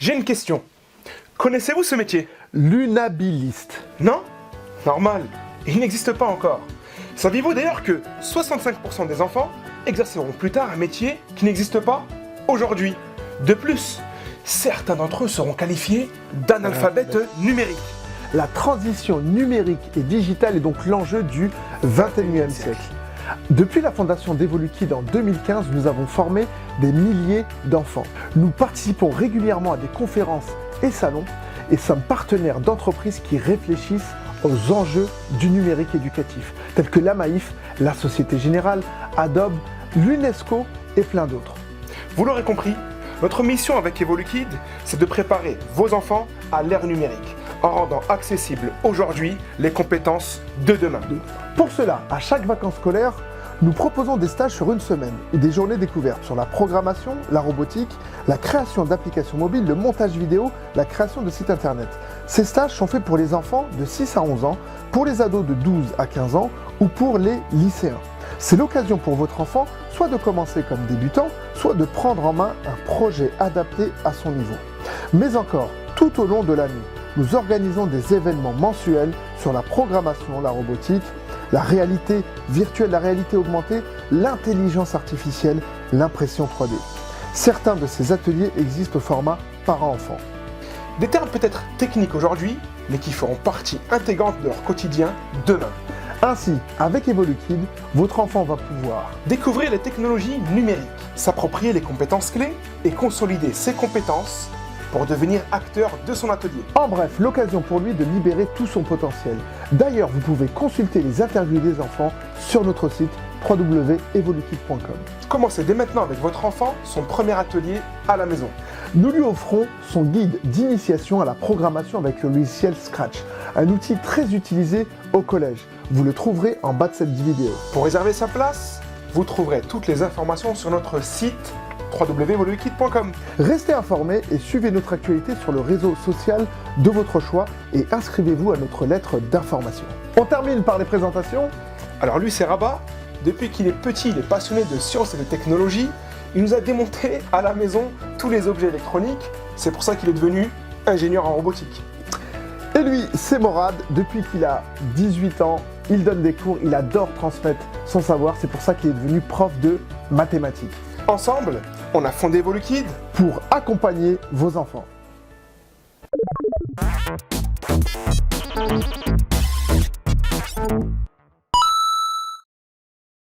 J'ai une question. Connaissez-vous ce métier? Lunabiliste. Non? Normal, il n'existe pas encore. Saviez-vous d'ailleurs que 65% des enfants exerceront plus tard un métier qui n'existe pas aujourd'hui? De plus, certains d'entre eux seront qualifiés d'analphabètes numériques. La transition numérique et digitale est donc l'enjeu du 21e siècle. Depuis la fondation d'Evolukid en 2015, nous avons formé des milliers d'enfants. Nous participons régulièrement à des conférences et salons et sommes partenaires d'entreprises qui réfléchissent aux enjeux du numérique éducatif, tels que la Maïf, la Société Générale, Adobe, l'UNESCO et plein d'autres. Vous l'aurez compris, notre mission avec Evolukid, c'est de préparer vos enfants à l'ère numérique, en rendant accessibles aujourd'hui les compétences de demain. Pour cela, à chaque vacances scolaires, nous proposons des stages sur une semaine ou des journées découvertes sur la programmation, la robotique, la création d'applications mobiles, le montage vidéo, la création de sites internet. Ces stages sont faits pour les enfants de 6 à 11 ans, pour les ados de 12 à 15 ans ou pour les lycéens. C'est l'occasion pour votre enfant soit de commencer comme débutant, soit de prendre en main un projet adapté à son niveau. Mais encore, tout au long de l'année, nous organisons des événements mensuels sur la programmation, la robotique, la réalité virtuelle, la réalité augmentée, l'intelligence artificielle, l'impression 3D. Certains de ces ateliers existent au format parents-enfants. Des termes peut-être techniques aujourd'hui, mais qui feront partie intégrante de leur quotidien demain. Ainsi, avec Evolukid, votre enfant va pouvoir Découvrir les technologies numériques, s'approprier les compétences clés et consolider ses compétences pour devenir acteur de son atelier. En bref, l'occasion pour lui de libérer tout son potentiel. D'ailleurs, vous pouvez consulter les interviews des enfants sur notre site www.evolukid.com. Commencez dès maintenant avec votre enfant son premier atelier à la maison. Nous lui offrons son guide d'initiation à la programmation avec le logiciel Scratch, un outil très utilisé au collège. Vous le trouverez en bas de cette vidéo. Pour réserver sa place, vous trouverez toutes les informations sur notre site www.evolukid.com. Restez informés et suivez notre actualité sur le réseau social de votre choix et inscrivez-vous à notre lettre d'information. On termine par les présentations. Alors lui, c'est Rabat. Depuis qu'il est petit, il est passionné de sciences et de technologie. Il nous a démonté à la maison tous les objets électroniques. C'est pour ça qu'il est devenu ingénieur en robotique. Et lui, c'est Morad. Depuis qu'il a 18 ans, il donne des cours, il adore transmettre son savoir. C'est pour ça qu'il est devenu prof de mathématiques. Ensemble, on a fondé Evolukid Pour accompagner vos enfants.